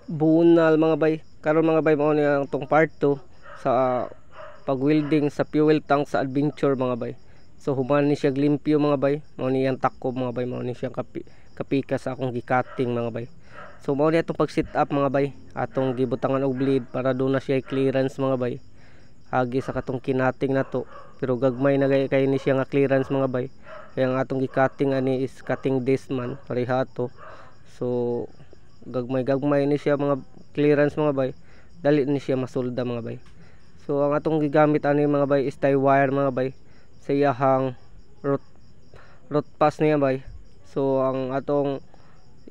bunal mga bay. Karon mga bay mao ni ang tong part 2 sa pag-welding sa fuel tank sa Adventure mga bay. So human ni siya limpyo mga bay. Mao ni ang takob mga bay, mao ni siya kapika sa akong gi-cutting mga bay. So mao ni atong pag-set up mga bay. Atong gibutangan og bleed para do na siya clearance mga bay. Agi sa katong kinating nato. Pero gagmay na kay ni siya nga clearance mga bay. Kaya ang atong gi-cutting ani is cutting disc man parehato. So gagmay ni siya mga clearance mga bay, dali ni siya masulda mga bay. So ang atong gigamit ani mga bay is tie wire mga bay sa iyahang root pass niya bay. So ang atong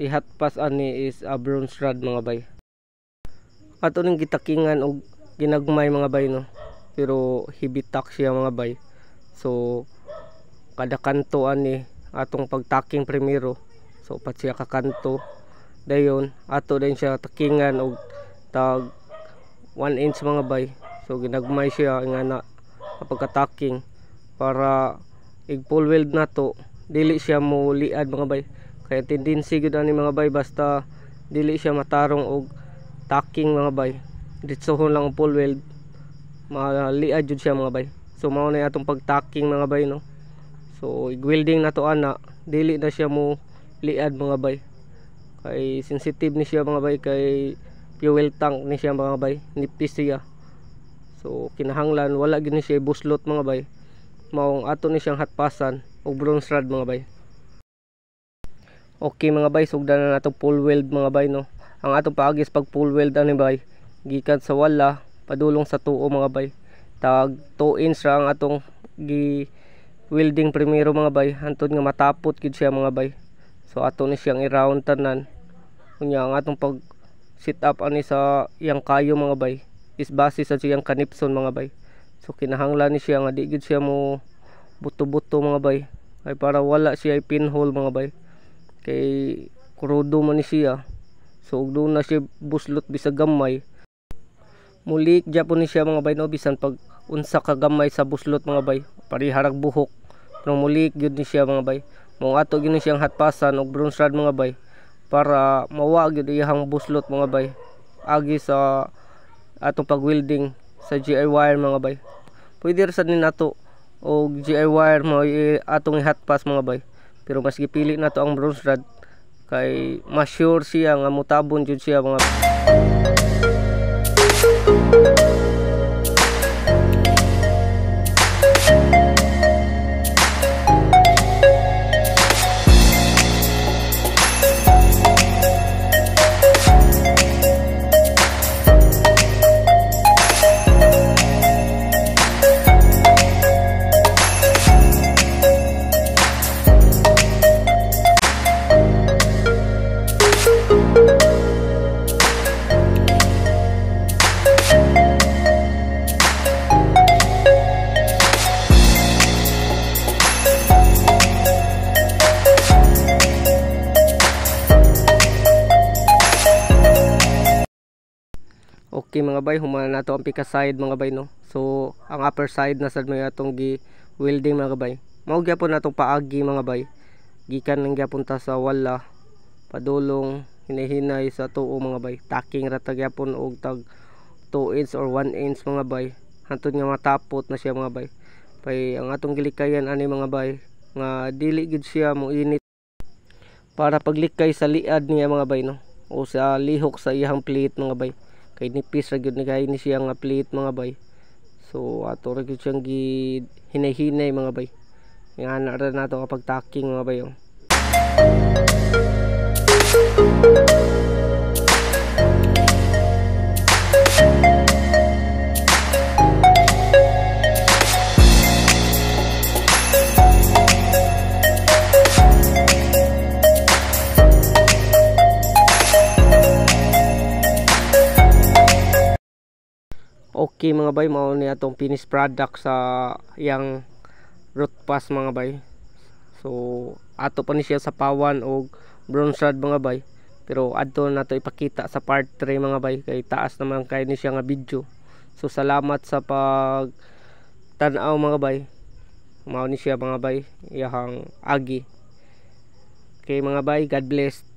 ihat pass ani is a bronze rod mga bay. Ato ning gitakingan og ginagmay mga bay no, pero hibitak siya mga bay. So kada kanto ani atong pagtaking primero, so upat siya ka kanto. Dayon ato din siya takingan og tag 1 inch mga bay. So ginagmay siya nga na kapag taking para ig full weld nato dili siya mo liad mga bay. Kaya tendency gud ani mga bay basta dili siya matarong og taking mga bay, ditsohon lang ang full weld maliad jud siya mga bay. So mao na atong pagtaking mga bay no. So ig welding nato ana dili na siya mo liad mga bay. Kay sensitive ni siya mga bay, kay fuel tank ni siya mga bay, nipis siya. So kinahanglan wala gid ni siya buslot mga bay. Maong ato ni siyang hatpasan og bronze rod mga bay. Okay mga bay, sugdan na nato full weld mga bay no. Ang atong paagis pag full weld ani bay, gikan sa wala padulong sa tuo mga bay. Tag 2 inch ra ang atong gi welding primero mga bay, hantod nga matapot gid siya mga bay. So ato ni siyang i-round tanan. Kunya ang atong pag set up ani sa iyang kayo mga bay is base sa siyang kanipson mga bay. So kinahanglan ni siya nga di gid siya mo buto-buto mga bay. Ay para wala siya pinhole mga bay. Kay krudo man ni siya. So ug doon na siya buslot bisag gamay. Mulik gyapon ni siya mga bay no, bisan pag unsa ka gamay sa buslot mga bay. Pariharag buhok. Pero mulik gyud ni siya mga bay. Mong ato gini siyang hatpasan og bronze rod mga bay para mawa gyud iyang buslot mga bay agi sa atong pag-welding sa GI wire mga bay. Pwede ra sad ni nato og GI wire mo atong ihatpas mga bay, pero mas gipili nato ang bronze rod kay mas sure siya nga mutabon jud siya mga Okay mga bay, humana nato ang pika side mga bay no. So ang upper side na sad may atong gi welding mga bay. Mao gyapon natong paagi mga bay. Gikan nang gyapon ta sa wala padulong hinahinay sa tuo mga bay. Taking ra ta gyapon og tag 2 inch or 1 inch mga bay. Hantod nga matapot na siya mga bay. Kay ang atong gilikayan ani mga bay nga dili gid siya mo init para paglikay sa liad niya mga bay no, o sa lihok sa iyang plate mga bay. Kay nipis ra gyud ni kay ni siya nga plate mga bay. So ato ra gyud siyang hinay-hinay mga bay. Nga ra nato kapag taking mga bay oh. Okay mga bay, mao ni atong finished product sa yang root pass mga bay. So ato pa ni siya sa pawan og bronze rod mga bay. Pero adto nato ipakita sa part 3 mga bay kay taas naman kay ni siya nga video. So salamat sa pag tan-aw mga bay. Mao ni siya mga bay, iyang agi. Okay mga bay, God bless.